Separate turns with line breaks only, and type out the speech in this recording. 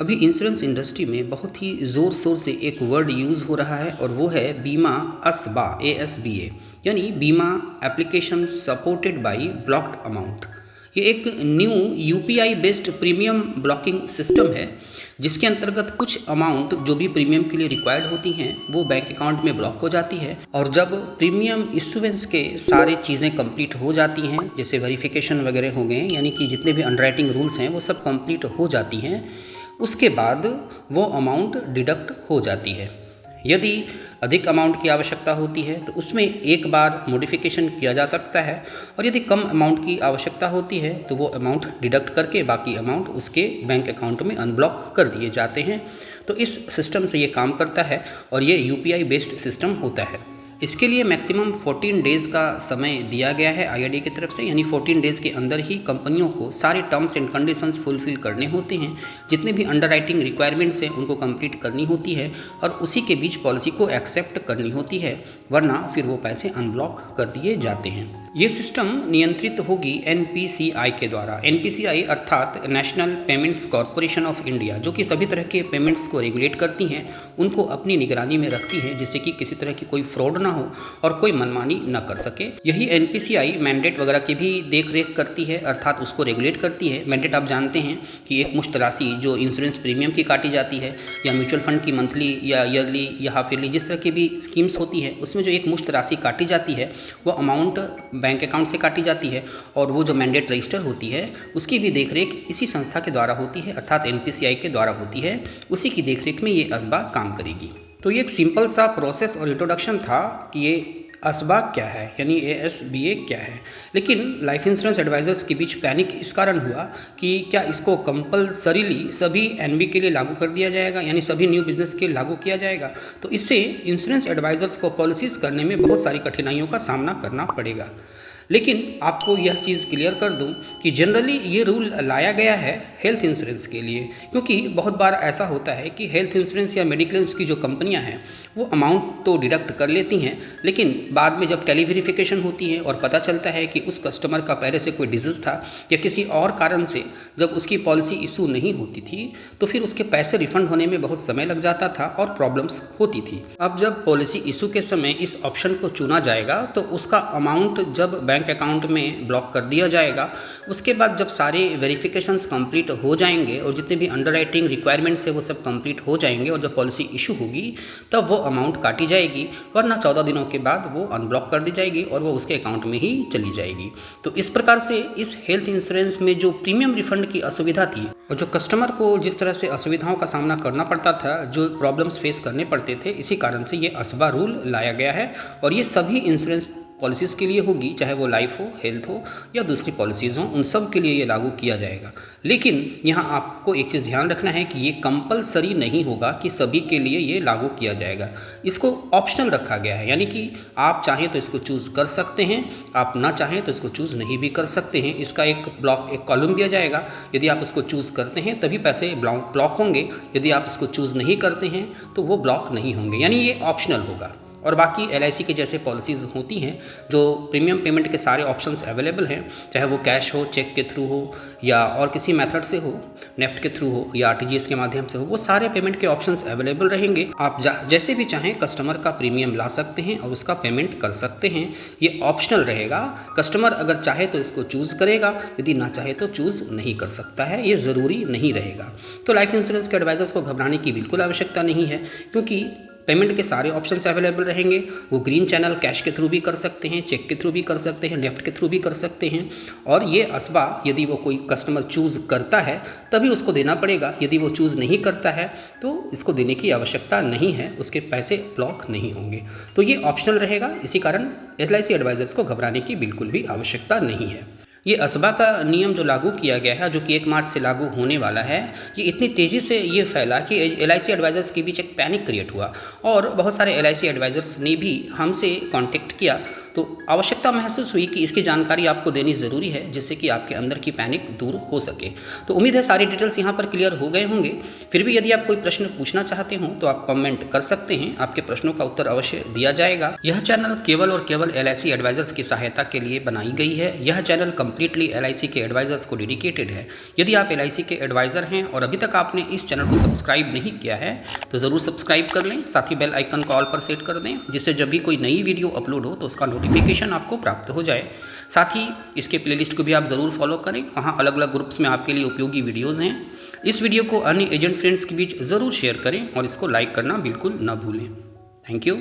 अभी insurance industry में बहुत ही ज़ोर शोर से एक वर्ड यूज़ हो रहा है और वो है बीमा असबा ASBA, यानी बीमा application supported by blocked amount. ये एक new UPI based premium blocking system है जिसके अंतर्गत कुछ अमाउंट जो भी प्रीमियम के लिए रिक्वायर्ड होती हैं वो बैंक अकाउंट में ब्लॉक हो जाती है, और जब प्रीमियम इशुएंस के सारे चीज़ें कंप्लीट हो जाती हैं, जैसे वेरिफिकेशन वगैरह हो गए, यानी कि जितने भी अंडरराइटिंग रूल्स हैं वो सब कंप्लीट हो जाती हैं, उसके बाद वो अमाउंट डिडक्ट हो जाती है। यदि अधिक अमाउंट की आवश्यकता होती है तो उसमें एक बार मॉडिफिकेशन किया जा सकता है, और यदि कम अमाउंट की आवश्यकता होती है तो वो अमाउंट डिडक्ट करके बाकी अमाउंट उसके बैंक अकाउंट में अनब्लॉक कर दिए जाते हैं। तो इस सिस्टम से ये काम करता है और ये UPI बेस्ड सिस्टम होता है। इसके लिए मैक्सिमम 14 डेज़ का समय दिया गया है IRDAI की तरफ से, यानी 14 डेज़ के अंदर ही कंपनियों को सारे टर्म्स एंड कंडीशंस फुलफिल करने होते हैं, जितने भी अंडरराइटिंग रिक्वायरमेंट्स हैं उनको कंप्लीट करनी होती है, और उसी के बीच पॉलिसी को एक्सेप्ट करनी होती है, वरना फिर वो पैसे अनब्लॉक कर दिए जाते हैं। ये सिस्टम नियंत्रित होगी NPCI के द्वारा। NPCI अर्थात national payments corporation of India, जो कि सभी तरह के पेमेंट्स को रेगुलेट करती हैं, उनको अपनी निगरानी में रखती है, जिससे कि किसी तरह की कोई फ्रॉड ना हो और कोई मनमानी ना कर सके। यही NPCI मैंडेट वगैरह की भी देख रेख करती है, अर्थात उसको रेगुलेट करती है। मैंडेट आप जानते हैं कि एक मुश्त राशि जो इंश्योरेंस प्रीमियम की काटी जाती है, या म्यूचुअल फंड की मंथली या ईयरली या हाफ ईयरली जिस तरह की भी स्कीम्स होती है, उसमें जो एक मुश्त राशि काटी जाती है वो अमाउंट बैंक अकाउंट से काटी जाती है, और वो जो मैंडेट रजिस्टर होती है उसकी भी देखरेख इसी संस्था के द्वारा होती है, अर्थात NPCI के द्वारा होती है। उसी की देखरेख में ये असबा काम करेगी। तो ये एक सिंपल सा प्रोसेस और इंट्रोडक्शन था कि ये असबा क्या है, यानी ASBA क्या है। लेकिन लाइफ इंश्योरेंस एडवाइज़र्स के बीच पैनिक इस कारण हुआ कि क्या इसको कंपलसरीली सभी NB के लिए लागू कर दिया जाएगा, यानी सभी न्यू बिजनेस के लागू किया जाएगा। तो इससे इंश्योरेंस एडवाइज़र्स को पॉलिसीज़ करने में बहुत सारी कठिनाइयों का सामना करना पड़ेगा। लेकिन आपको यह चीज़ क्लियर कर दूं कि जनरली ये रूल लाया गया है हेल्थ इंश्योरेंस के लिए, क्योंकि बहुत बार ऐसा होता है कि हेल्थ इंश्योरेंस या मेडिक्लेम्स की जो कंपनियां हैं वो अमाउंट तो डिडक्ट कर लेती हैं, लेकिन बाद में जब टेली वेरिफिकेशन होती है और पता चलता है कि उस कस्टमर का पहले से कोई डिजीज़ था या किसी और कारण से जब उसकी पॉलिसी इशू नहीं होती थी, तो फिर उसके पैसे रिफंड होने में बहुत समय लग जाता था और प्रॉब्लम्स होती थी। अब जब पॉलिसी इशू के समय इस ऑप्शन को चुना जाएगा तो उसका अमाउंट जब बैंक अकाउंट में ब्लॉक कर दिया जाएगा, उसके बाद जब सारे वेरिफिकेशंस कंप्लीट हो जाएंगे और जितने भी अंडरराइटिंग रिक्वायरमेंट्स है वो सब कंप्लीट हो जाएंगे, और जब पॉलिसी इशू होगी तब वो अमाउंट काटी जाएगी, वरना 14 दिनों के बाद वो अनब्लॉक कर दी जाएगी और वो उसके अकाउंट में ही चली जाएगी। तो इस प्रकार से इस हेल्थ इंश्योरेंस में जो प्रीमियम रिफंड की असुविधा थी और जो कस्टमर को जिस तरह से असुविधाओं का सामना करना पड़ता था, जो प्रॉब्लम्स फेस करने पड़ते थे, इसी कारण से ये असबा रूल लाया गया है, और ये सभी इंश्योरेंस पॉलिसीज़ के लिए होगी, चाहे वो लाइफ हो, हेल्थ हो या दूसरी पॉलिसीज़ हों, उन सब के लिए ये लागू किया जाएगा। लेकिन यहाँ आपको एक चीज़ ध्यान रखना है कि ये कंपलसरी नहीं होगा कि सभी के लिए ये लागू किया जाएगा। इसको ऑप्शनल रखा गया है, यानी कि आप चाहें तो इसको चूज़ कर सकते हैं, आप ना चाहें तो इसको चूज़ नहीं भी कर सकते हैं। इसका एक कॉलम दिया जाएगा, यदि आप इसको चूज़ करते हैं तभी पैसे ब्लॉक होंगे, यदि आप इसको चूज़ नहीं करते हैं तो वो ब्लॉक नहीं होंगे, यानी ये ऑप्शनल होगा। और बाकी LIC के जैसे पॉलिसीज़ होती हैं जो प्रीमियम पेमेंट के सारे ऑप्शंस अवेलेबल हैं, चाहे वो कैश हो, चेक के थ्रू हो या और किसी मेथड से हो, नेफ्ट के थ्रू हो या RTGS के माध्यम से हो, वो सारे पेमेंट के ऑप्शंस अवेलेबल रहेंगे। आप जैसे भी चाहें कस्टमर का प्रीमियम ला सकते हैं और उसका पेमेंट कर सकते हैं। ये ऑप्शनल रहेगा, कस्टमर अगर चाहे तो इसको चूज़ करेगा, यदि ना चाहे तो चूज़ नहीं कर सकता है, ये ज़रूरी नहीं रहेगा। तो लाइफ इंश्योरेंस के एडवाइज़र्स को घबराने की बिल्कुल आवश्यकता नहीं है, क्योंकि पेमेंट के सारे ऑप्शंस अवेलेबल रहेंगे। वो ग्रीन चैनल कैश के थ्रू भी कर सकते हैं, चेक के थ्रू भी कर सकते हैं, नेफ्ट के थ्रू भी कर सकते हैं, और ये असबा यदि वो कोई कस्टमर चूज़ करता है तभी उसको देना पड़ेगा, यदि वो चूज़ नहीं करता है तो इसको देने की आवश्यकता नहीं है, उसके पैसे ब्लॉक नहीं होंगे। तो ये ऑप्शनल रहेगा, इसी कारण LIC एडवाइज़र्स को घबराने की बिल्कुल भी आवश्यकता नहीं है। ये असबा का नियम जो लागू किया गया है, जो कि 1 मार्च से लागू होने वाला है, ये इतनी तेज़ी से ये फैला कि LIC एडवाइज़र्स के बीच एक पैनिक क्रिएट हुआ, और बहुत सारे LIC एडवाइज़र्स ने भी हमसे कांटेक्ट किया तो आवश्यकता महसूस हुई कि इसकी जानकारी आपको देनी ज़रूरी है, जिससे कि आपके अंदर की पैनिक दूर हो सके। तो उम्मीद है सारी डिटेल्स यहाँ पर क्लियर हो गए होंगे। फिर भी यदि आप कोई प्रश्न पूछना चाहते हो तो आप कमेंट कर सकते हैं, आपके प्रश्नों का उत्तर अवश्य दिया जाएगा। यह चैनल केवल और केवल LIC एडवाइजर्स की सहायता के लिए बनाई गई है। यह चैनल कम्प्लीटली LIC के एडवाइजर्स को डेडिकेटेड है। यदि आप LIC के एडवाइज़र हैं और अभी तक आपने इस चैनल को सब्सक्राइब नहीं किया है तो ज़रूर सब्सक्राइब कर लें, साथ ही बेल आइकन को ऑल पर सेट कर दें, जिससे जब भी कोई नई वीडियो अपलोड हो तो उसका नोटिफिकेशन आपको प्राप्त हो जाए। साथ ही इसके प्लेलिस्ट को भी आप ज़रूर फॉलो करें, वहाँ अलग अलग ग्रुप्स में आपके लिए उपयोगी वीडियोज़ हैं। इस वीडियो को अन्य एजेंट फ्रेंड्स के बीच ज़रूर शेयर करें और इसको लाइक करना बिल्कुल ना भूलें। Thank you.